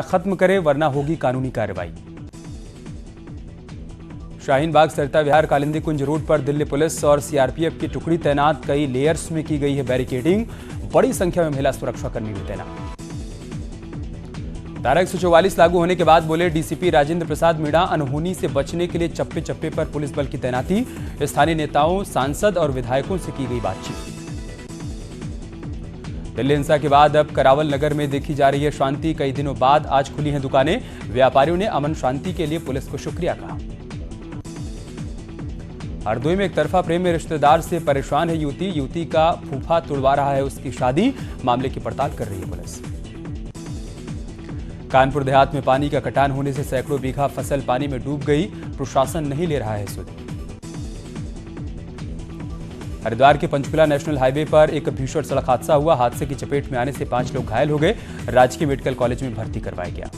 खत्म करे वरना होगी कानूनी कार्रवाई। शाहीन बाग सरता विहार कालिंदी कुंज रोड पर दिल्ली पुलिस और सीआरपीएफ की टुकड़ी तैनात। कई लेयर्स में की गई है बैरिकेडिंग। बड़ी संख्या में महिला सुरक्षाकर्मी भी तैनात। धारा 144 लागू होने के बाद बोले डीसीपी राजेंद्र प्रसाद मीणा, अनहोनी से बचने के लिए चप्पे चप्पे पर पुलिस बल की तैनाती। स्थानीय नेताओं, सांसद और विधायकों से की गई बातचीत। दिल्ली हिंसा के बाद अब करावल नगर में देखी जा रही है शांति। कई दिनों बाद आज खुली हैं दुकानें। व्यापारियों ने अमन शांति के लिए पुलिस को शुक्रिया कहा। हरदोई में एक तरफा प्रेम में रिश्तेदार से परेशान है युवती। युवती का फूफा तुड़वा रहा है उसकी शादी। मामले की पड़ताल कर रही है पुलिस। कानपुर देहात में पानी का कटान होने से सैकड़ों बीघा फसल पानी में डूब गई। प्रशासन नहीं ले रहा है सुध। हरिद्वार के पंचकुला नेशनल हाईवे पर एक भीषण सड़क हादसा हुआ। हादसे की चपेट में आने से 5 लोग घायल हो गए। राजकीय मेडिकल कॉलेज में भर्ती करवाया गया।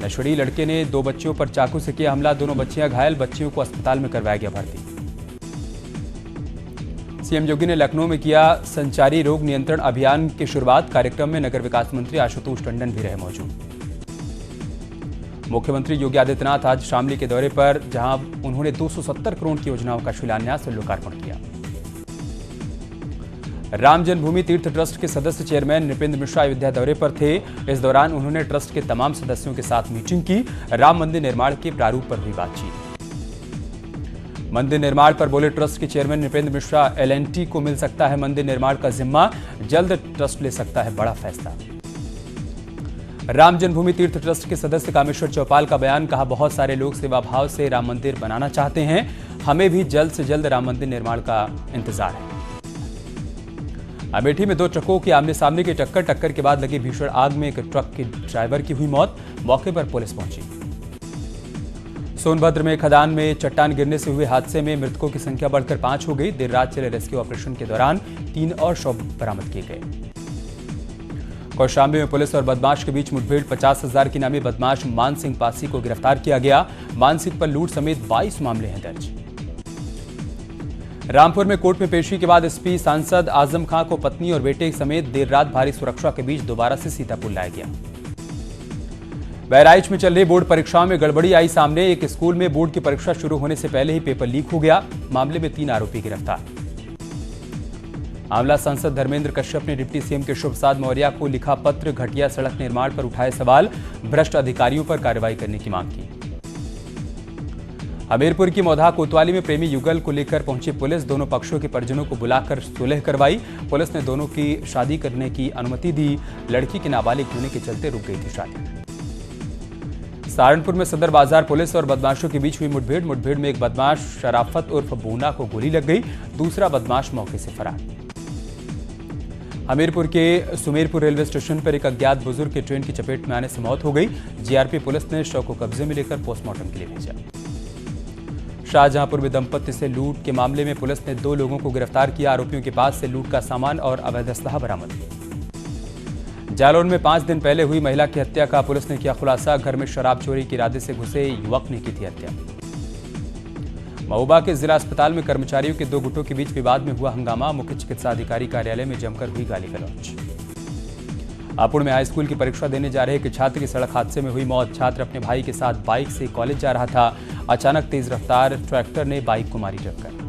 नशेड़ी लड़के ने 2 बच्चियों पर चाकू से किया हमला। दोनों बच्चियां घायल। बच्चियों को अस्पताल में करवाया गया भर्ती। सीएम योगी ने लखनऊ में किया संचारी रोग नियंत्रण अभियान की शुरुआत। कार्यक्रम में नगर विकास मंत्री आशुतोष टंडन भी रहे मौजूद। मुख्यमंत्री योगी आदित्यनाथ आज शामली के दौरे पर, जहां उन्होंने 270 करोड़ की योजनाओं का शिलान्यास और लोकार्पण किया। राम जन्मभूमि तीर्थ ट्रस्ट के सदस्य चेयरमैन नृपेंद्र मिश्रा अयोध्या दौरे पर थे। इस दौरान उन्होंने ट्रस्ट के तमाम सदस्यों के साथ मीटिंग की। राम मंदिर निर्माण के प्रारूप पर हुई बातचीत। मंदिर निर्माण पर बोले ट्रस्ट के चेयरमैन नृपेंद्र मिश्रा, एल&टी को मिल सकता है मंदिर निर्माण का जिम्मा। जल्द ट्रस्ट ले सकता है बड़ा फैसला। राम जन्मभूमि तीर्थ ट्रस्ट के सदस्य कामेश्वर चौपाल का बयान, कहा बहुत सारे लोग सेवा भाव से राम मंदिर बनाना चाहते हैं। हमें भी जल्द से जल्द राम मंदिर निर्माण का इंतजार है। अमेठी में 2 ट्रकों की आमने सामने की टक्कर के बाद लगी भीषण आग में एक ट्रक के ड्राइवर की हुई मौत। मौके पर पुलिस पहुंची। सोनभद्र में खदान में चट्टान गिरने से हुए हादसे में मृतकों की संख्या बढ़कर 5 हो गई। देर रात चले रेस्क्यू ऑपरेशन के दौरान 3 और शव बरामद किए गए। कौशाम्बी में पुलिस और बदमाश के बीच मुठभेड़। 50,000 की नामी बदमाश मान सिंह पासी को गिरफ्तार किया गया। मान सिंह पर लूट समेत 22 मामले हैं दर्ज। रामपुर में कोर्ट में पेशी के बाद एसपी सांसद आजम खां को पत्नी और बेटे समेत देर रात भारी सुरक्षा के बीच दोबारा से सीतापुर लाया गया। बहराइच में चल रही बोर्ड परीक्षाओं में गड़बड़ी आई सामने। एक स्कूल में बोर्ड की परीक्षा शुरू होने से पहले ही पेपर लीक हो गया। मामले में 3 आरोपी गिरफ्तार। आंवला सांसद धर्मेंद्र कश्यप ने डिप्टी सीएम केशव प्रसाद मौर्य को लिखा पत्र। घटिया सड़क निर्माण पर उठाए सवाल। भ्रष्ट अधिकारियों पर कार्रवाई करने की मांग की। हमीरपुर की मौधा कोतवाली में प्रेमी युगल को लेकर पहुंची पुलिस। दोनों पक्षों के परिजनों को बुलाकर सुलह करवाई। पुलिस ने दोनों की शादी करने की अनुमति दी। लड़की के नाबालिग होने के चलते रुक गई थी शादी। सहारनपुर में सदर बाजार पुलिस और बदमाशों के बीच हुई मुठभेड़ में एक बदमाश शराफत उर्फ बूना को गोली लग गई। दूसरा बदमाश मौके से फरार। हमीरपुर के सुमेरपुर रेलवे स्टेशन पर एक अज्ञात बुजुर्ग की ट्रेन की चपेट में आने से मौत हो गई। जीआरपी पुलिस ने शव को कब्जे में लेकर पोस्टमार्टम के लिए भेजा। शाहजहांपुर में दंपत्ति से लूट के मामले में पुलिस ने 2 लोगों को गिरफ्तार किया। आरोपियों के पास से लूट का सामान और अवैध असलहा बरामद। जालौन में 5 दिन पहले हुई महिला की हत्या का पुलिस ने किया खुलासा। घर में शराब चोरी के इरादे से घुसे युवक ने की थी हत्या। महोबा के जिला अस्पताल में कर्मचारियों के 2 गुटों के बीच विवाद में हुआ हंगामा। मुख्य चिकित्सा अधिकारी कार्यालय में जमकर हुई गाली गलौज। हापुड़ में हाईस्कूल की परीक्षा देने जा रहे एक छात्र की सड़क हादसे में हुई मौत। छात्र अपने भाई के साथ बाइक से कॉलेज जा रहा था। अचानक तेज रफ्तार ट्रैक्टर ने बाइक को मारी टक्कर।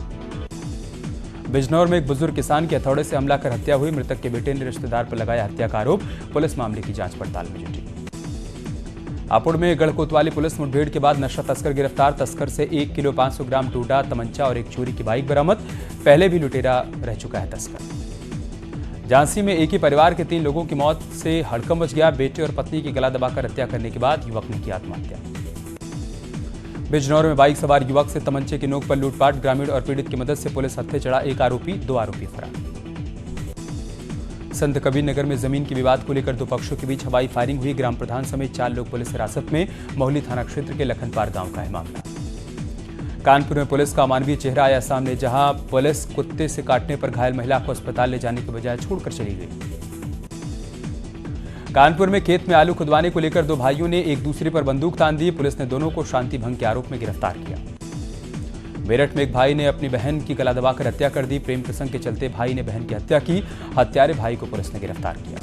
बिजनौर में एक बुजुर्ग किसान के हथौड़े से हमला कर हत्या हुई। मृतक के बेटे ने रिश्तेदार पर लगाया हत्या का आरोप। पुलिस मामले की जांच पड़ताल में जुटी। हापुड़ में गढ़कोतवाली पुलिस मुठभेड़ के बाद नशा तस्कर गिरफ्तार। तस्कर से 1 किलो 500 ग्राम टूडा, तमंचा और एक चोरी की बाइक बरामद। पहले भी लुटेरा रह चुका है तस्कर। झांसी में एक ही परिवार के 3 लोगों की मौत से हड़कंप मच गया। बेटे और पत्नी की गला दबाकर हत्या करने के बाद युवक ने की आत्महत्या। बिजनौर में बाइक सवार युवक से तमंचे की नोक पर लूटपाट। ग्रामीण और पीड़ित की मदद से पुलिस हत्थे चढ़ा। 1 आरोपी, 2 आरोपी फरार। संत कबीर नगर में जमीन के विवाद को लेकर 2 पक्षों के बीच हवाई फायरिंग हुई। ग्राम प्रधान समेत 4 लोग पुलिस हिरासत में। मोहली थाना क्षेत्र के लखनपार गांव का है मामला। कानपुर में पुलिस का अमानवीय चेहरा आया सामने, जहां पुलिस कुत्ते से काटने पर घायल महिला को अस्पताल ले जाने के बजाय छोड़कर चली गई। कानपुर में खेत में आलू खुदवाने को लेकर 2 भाइयों ने एक दूसरे पर बंदूक तान दी। पुलिस ने दोनों को शांति भंग के आरोप में गिरफ्तार किया। मेरठ में एक भाई ने अपनी बहन की गला दबाकर हत्या कर दी। प्रेम प्रसंग के चलते भाई ने बहन की हत्या की। हत्यारे भाई को पुलिस ने गिरफ्तार किया।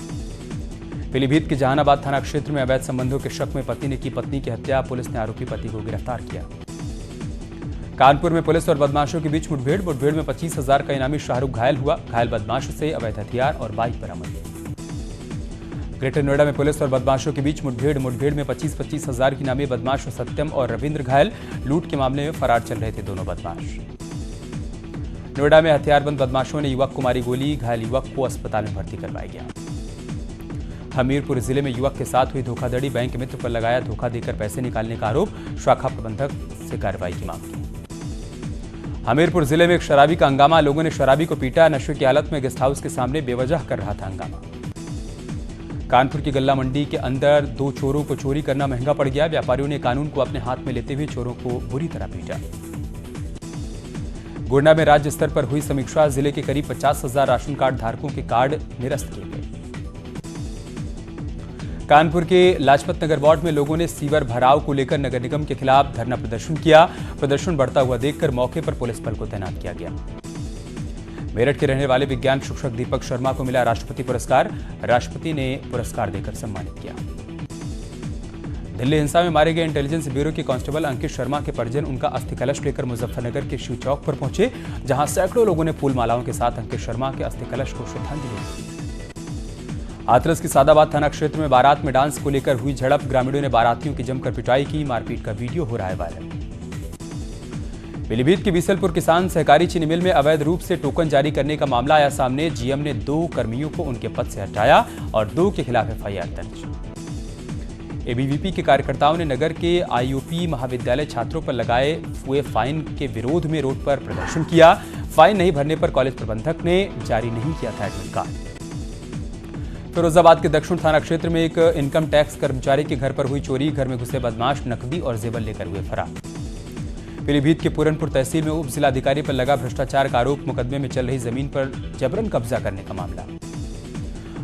पीलीभीत के जहानाबाद थाना क्षेत्र में अवैध संबंधों के शक में पति ने की पत्नी की हत्या, पुलिस ने आरोपी पति को गिरफ्तार किया। कानपुर में पुलिस और बदमाशों के बीच मुठभेड़ में 25,000 का इनामी शाहरुख घायल हुआ। घायल बदमाश से अवैध हथियार और बाइक बरामद। ग्रेटर नोएडा में पुलिस और बदमाशों के बीच मुठभेड़ में 25,000 की इनामी बदमाश सत्यम और रविंद्र घायल। लूट के मामले में फरार चल रहे थे दोनों बदमाश। नोएडा में हथियारबंद बदमाशों ने युवक को मारी गोली, घायल युवक को अस्पताल में भर्ती करवाया गया। हमीरपुर जिले में युवक के साथ हुई धोखाधड़ी, बैंक मित्र पर लगाया धोखा देकर पैसे निकालने का आरोप, शाखा प्रबंधक से कार्रवाई की मांग की। हमीरपुर जिले में एक शराबी का हंगामा, लोगों ने शराबी को पीटा, नशे की हालत में गेस्ट हाउस के सामने बेवजह कर रहा था हंगामा। कानपुर की गल्ला मंडी के अंदर 2 चोरों को चोरी करना महंगा पड़ गया, व्यापारियों ने कानून को अपने हाथ में लेते हुए चोरों को बुरी तरह पीटा। गोंडा में राज्य स्तर पर हुई समीक्षा, जिले के करीब 50,000 राशन कार्ड धारकों के कार्ड निरस्त किए गए। कानपुर के लाजपत नगर वार्ड में लोगों ने सीवर भराव को लेकर नगर निगम के खिलाफ धरना प्रदर्शन किया। प्रदर्शन बढ़ता हुआ देखकर मौके पर पुलिस बल को तैनात किया गया। मेरठ के रहने वाले विज्ञान शिक्षक दीपक शर्मा को मिला राष्ट्रपति पुरस्कार, राष्ट्रपति ने पुरस्कार देकर सम्मानित किया। दिल्ली हिंसा में मारे गए इंटेलिजेंस ब्यूरो के कांस्टेबल अंकित शर्मा के परिजन उनका अस्थि कलश लेकर मुजफ्फरनगर के शिव चौक पर पहुंचे, जहां सैकड़ों लोगों ने फूल मालाओं के साथ अंकित शर्मा के अस्थि कलश को श्रद्धांजलि दी। हाथरस की सादाबाद थाना क्षेत्र में बारात में डांस को लेकर हुई झड़प, ग्रामीणों ने बारातियों की जमकर पिटाई की, मारपीट का वीडियो हो रहा है वायरल। पीलीभीत के बीसलपुर किसान सहकारी चीनी मिल में अवैध रूप से टोकन जारी करने का मामला आया सामने, जीएम ने 2 कर्मियों को उनके पद से हटाया और 2 के खिलाफ एफआईआर दर्ज। एबीवीपी के कार्यकर्ताओं ने नगर के आईयूपी महाविद्यालय छात्रों पर लगाए हुए फाइन के विरोध में रोड पर प्रदर्शन किया। फाइन नहीं भरने पर कॉलेज प्रबंधक ने जारी नहीं किया था एडमिट कार्ड। फिरोजाबाद के दक्षिण थाना क्षेत्र में एक इनकम टैक्स कर्मचारी के घर पर हुई चोरी, घर में घुसे बदमाश नकदी और जेवर लेकर हुए फरार। पीलीभीत के पूरनपुर तहसील में उप जिलाधिकारी पर लगा भ्रष्टाचार का आरोप, मुकदमे में चल रही जमीन पर जबरन कब्जा करने का मामला।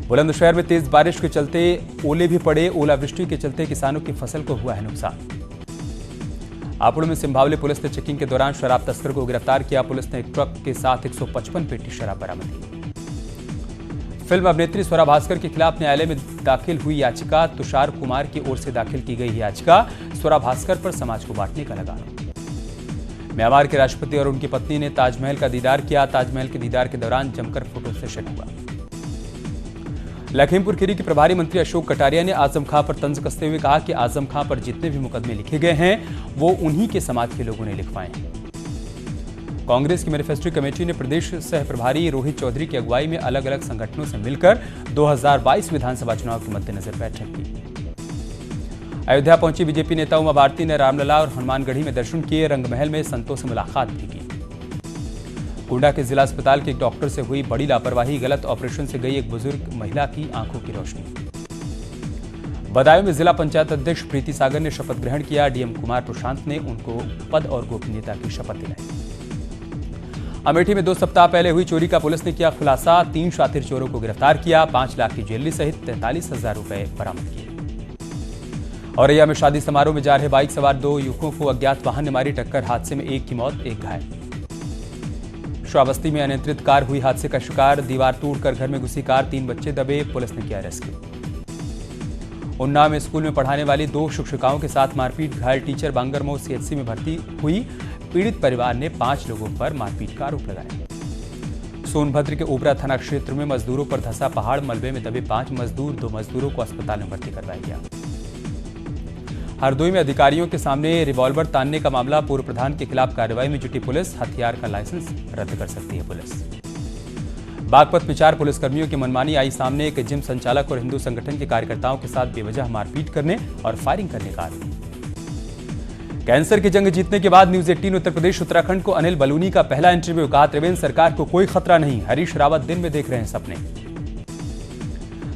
बुलंदशहर में तेज बारिश के चलते ओले भी पड़े, ओलावृष्टि के चलते किसानों की फसल को हुआ है नुकसान। हापुड़ में सिंभावली पुलिस ने चेकिंग के दौरान शराब तस्कर को गिरफ्तार किया, पुलिस ने एक ट्रक के साथ 155 पेटी शराब बरामद की। फिल्म अभिनेत्री स्वरा भास्कर के खिलाफ न्यायालय में दाखिल हुई याचिका, तुषार कुमार की ओर से दाखिल की गई याचिका, स्वरा भास्कर पर समाज को बांटने का लगा आरोप। म्यांमार के राष्ट्रपति और उनकी पत्नी ने ताजमहल का दीदार किया, ताजमहल के दीदार के दौरान जमकर फोटो सेशन हुआ। लखीमपुर खीरी के प्रभारी मंत्री अशोक कटारिया ने आजम खां पर तंज कसते हुए कहा कि आजम खां पर जितने भी मुकदमे लिखे गए हैं वो उन्हीं के समाज के लोगों ने लिखवाए हैं। कांग्रेस की मैनिफेस्टो कमेटी ने प्रदेश सह प्रभारी रोहित चौधरी की अगुवाई में अलग अलग संगठनों से मिलकर 2022 विधानसभा चुनाव के मद्देनजर बैठक की। अयोध्या पहुंची बीजेपी नेता उमा भारती ने रामलला और हनुमानगढ़ी में दर्शन किए, रंगमहल में संतों से मुलाकात भी की। गोंडा के जिला अस्पताल के एक डॉक्टर से हुई बड़ी लापरवाही, गलत ऑपरेशन से गई एक बुजुर्ग महिला की आंखों की रोशनी। बदायूं में जिला पंचायत अध्यक्ष प्रीति सागर ने शपथ ग्रहण किया, डीएम कुमार प्रशांत ने उनको पद और गोपनीयता की शपथ दिलाई। अमेठी में 2 सप्ताह पहले हुई चोरी का पुलिस ने किया खुलासा, 3 शातिर चोरों को गिरफ्तार किया, 5 लाख की ज्वेलरी सहित 43,000 रुपए बरामद किए। औरैया में शादी समारोह में जा रहे बाइक सवार 2 युवकों को अज्ञात वाहन ने मारी टक्कर, हादसे में एक की मौत, एक घायल। श्रावस्ती में अनियंत्रित कार हुई हादसे का शिकार, दीवार तोड़कर घर में घुसी कार, 3 बच्चे दबे, पुलिस ने किया रेस्क्यू। उन्नाव में स्कूल में पढ़ाने वाली 2 शिक्षिकाओं के साथ मारपीट, घायल टीचर बांगरमऊ सीएचसी में भर्ती हुई, पीड़ित परिवार ने 5 लोगों पर मारपीट का आरोप लगाया। सोनभद्र के ओबरा थाना क्षेत्र में मजदूरों पर धंसा पहाड़, मलबे में दबे 5 मजदूर, 2 मजदूरों को अस्पताल में भर्ती करवाया गया। हरदोई में अधिकारियों के सामने रिवॉल्वर तानने का मामला, पूर्व प्रधान के खिलाफ कार्रवाई में जुटी पुलिस, हथियार का लाइसेंस रद्द कर सकती है पुलिस। बागपत में 4 पुलिसकर्मियों की मनमानी आई सामने, एक जिम संचालक और हिंदू संगठन के कार्यकर्ताओं के साथ बेवजह मारपीट करने और फायरिंग करने का आरोप। कैंसर की जंग जीतने के बाद न्यूज 18 उत्तर प्रदेश उत्तराखंड को अनिल बलूनी का पहला इंटरव्यू, कहा त्रिवेंद्र सरकार को कोई खतरा नहीं, हरीश रावत दिन में देख रहे हैं सपने।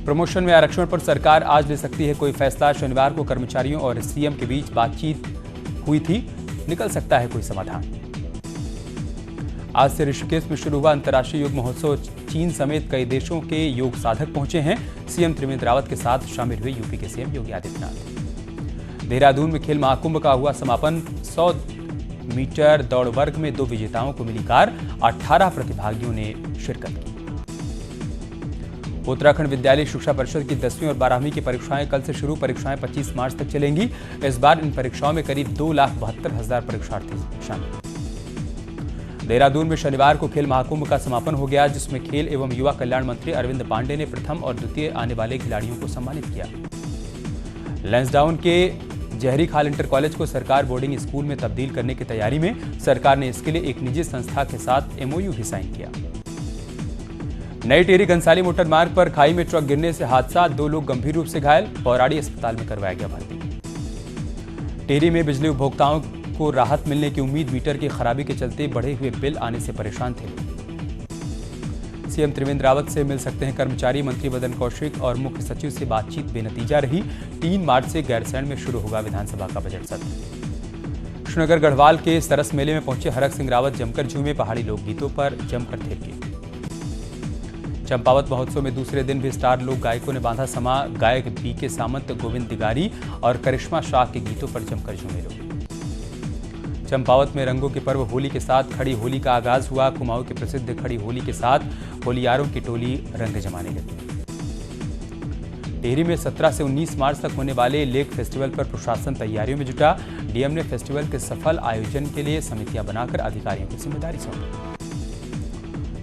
प्रमोशन में आरक्षण पर सरकार आज ले सकती है कोई फैसला, शनिवार को कर्मचारियों और सीएम के बीच बातचीत हुई थी, निकल सकता है कोई समाधान। आज से ऋषिकेश में शुरू हुआ अंतर्राष्ट्रीय योग महोत्सव, चीन समेत कई देशों के योग साधक पहुंचे हैं, सीएम त्रिवेंद्र रावत के साथ शामिल हुए यूपी के सीएम योगी आदित्यनाथ। देहरादून में खेल महाकुंभ का हुआ समापन, 100 मीटर दौड़ वर्ग में 2 विजेताओं को मिली कार, 18 प्रतिभागियों ने शिरकत की। उत्तराखंड विद्यालय शिक्षा परिषद की 10वीं और 12वीं की परीक्षाएं कल से शुरू। परीक्षाएं 25 मार्च तक चलेंगी। इस बार इन परीक्षाओं में करीब 2,72,000 परीक्षार्थी शामिल। देहरादून में शनिवार को खेल महाकुंभ का समापन हो गया, जिसमें खेल एवं युवा कल्याण मंत्री अरविंद पांडे ने प्रथम और द्वितीय आने वाले खिलाड़ियों को सम्मानित किया। लैंसडाउन के जहरी खाल इंटर कॉलेज को सरकार बोर्डिंग स्कूल में तब्दील करने की तैयारी में। सरकार ने इसके लिए एक निजी संस्था के साथ MOU भी साइन किया। नई टेहरी घनसाली मोटर मार्ग पर खाई में ट्रक गिरने से हादसा, 2 लोग गंभीर रूप से घायल, पौराड़ी अस्पताल में करवाया गया भर्ती। टेहरी में बिजली उपभोक्ताओं को राहत मिलने की उम्मीद, मीटर की खराबी के चलते बढ़े हुए बिल आने से परेशान थे। सीएम त्रिवेंद्र रावत से मिल सकते हैं कर्मचारी, मंत्री मदन कौशिक और मुख्य सचिव से बातचीत बेनतीजा रही। 3 मार्च से गैरसैंण में शुरू होगा विधानसभा का बजट सत्र। श्रीनगर गढ़वाल के सरस मेले में पहुंचे हरक सिंह रावत जमकर झूमे, पहाड़ी लोकगीतों पर जमकर थिरके। चंपावत महोत्सव में दूसरे दिन भी स्टार लोक गायकों ने बांधा समा। गायक BK सामंत, गोविंद दिगारी और करिश्मा शाह के गीतों पर जमकर झूमे लोग। चंपावत में रंगों के पर्व होली के साथ खड़ी होली का आगाज हुआ। कुमाऊं की प्रसिद्ध खड़ी होली के साथ होलियारों की टोली रंग जमाने लगी। टिहरी में 17 से 19 मार्च तक होने वाले लेक फेस्टिवल पर प्रशासन तैयारियों में जुटा। डीएम ने फेस्टिवल के सफल आयोजन के लिए समितियां बनाकर अधिकारियों को जिम्मेदारी सौंपी।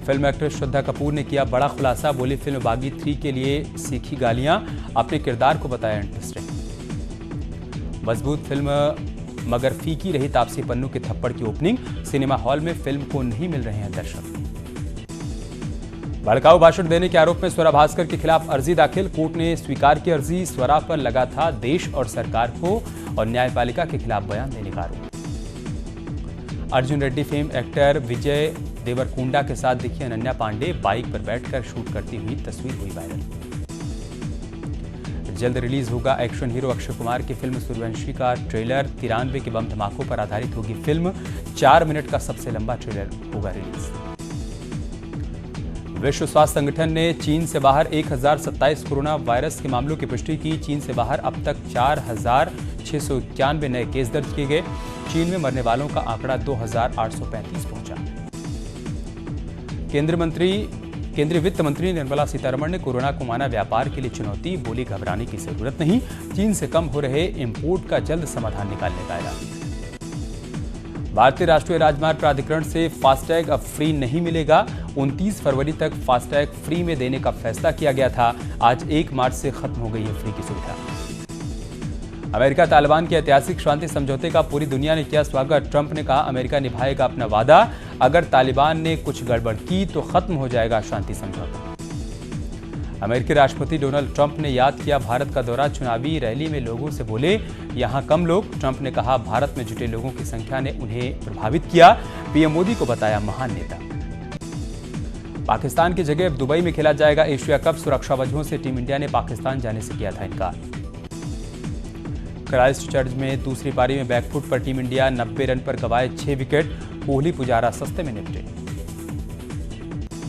फिल्म एक्ट्रेस श्रद्धा कपूर ने किया बड़ा खुलासा, बोली फिल्म बागी 3 के लिए सीखी गालियां, अपने किरदार को बताया इंटरेस्टिंग। मजबूत फिल्म मगर फीकी रही तापसी पन्नू के थप्पड़ की ओपनिंग, सिनेमा हॉल में फिल्म को नहीं मिल रहे हैं दर्शक। भड़काऊ भाषण देने के आरोप में स्वरा भास्कर के खिलाफ अर्जी दाखिल, कोर्ट ने स्वीकार की अर्जी। स्वरा पर लगा था देश और सरकार को और न्यायपालिका के खिलाफ बयान देने का आरोप। अर्जुन रेड्डी फेम एक्टर विजय देवरकोंडा के साथ दिखी अनन्या पांडे, बाइक पर बैठकर शूट करती हुई तस्वीर हुई वायरल। जल्द रिलीज होगा एक्शन हीरो अक्षय कुमार की फिल्म सूर्यवंशी का ट्रेलर। 93 के बम धमाकों पर आधारित होगी फिल्म। 4 मिनट का सबसे लंबा ट्रेलर होगा रिलीज। विश्व स्वास्थ्य संगठन ने चीन से बाहर 1027 कोरोना वायरस के मामलों की पुष्टि की। चीन से बाहर अब तक 4,691 नए केस दर्ज किए गए। चीन में मरने वालों का आंकड़ा 2,835 पहुंचा। केंद्रीय वित्त मंत्री निर्मला सीतारमण ने कोरोना को माना व्यापार के लिए चुनौती, बोली घबराने की जरूरत नहीं। चीन से कम हो रहे इंपोर्ट का जल्द समाधान निकालने का ऐलान। भारतीय राष्ट्रीय राजमार्ग प्राधिकरण से फास्टैग अब फ्री नहीं मिलेगा। 29 फरवरी तक फास्टैग फ्री में देने का फैसला किया गया था। आज 1 मार्च से खत्म हो गई है फ्री की सुविधा। अमेरिका तालिबान के ऐतिहासिक शांति समझौते का पूरी दुनिया ने किया स्वागत। ट्रंप ने कहा अमेरिका निभाएगा अपना वादा, अगर तालिबान ने कुछ गड़बड़ की तो खत्म हो जाएगा शांति समझौता। अमेरिकी राष्ट्रपति डोनाल्ड ट्रंप ने याद किया भारत का दौरा। चुनावी रैली में लोगों से बोले यहां कम लोग। ट्रंप ने कहा भारत में जुटे लोगों की संख्या ने उन्हें प्रभावित किया। पीएम मोदी को बताया महान नेता। पाकिस्तान की जगह अब दुबई में खेला जाएगा एशिया कप। सुरक्षा वजहों से टीम इंडिया ने पाकिस्तान जाने से किया था इनकार। क्राइस्टचर्च में दूसरी पारी में बैकफुट पर टीम इंडिया 90 रन पर गंवाए 6 विकेट। कोहली पुजारा सस्ते में निपटे।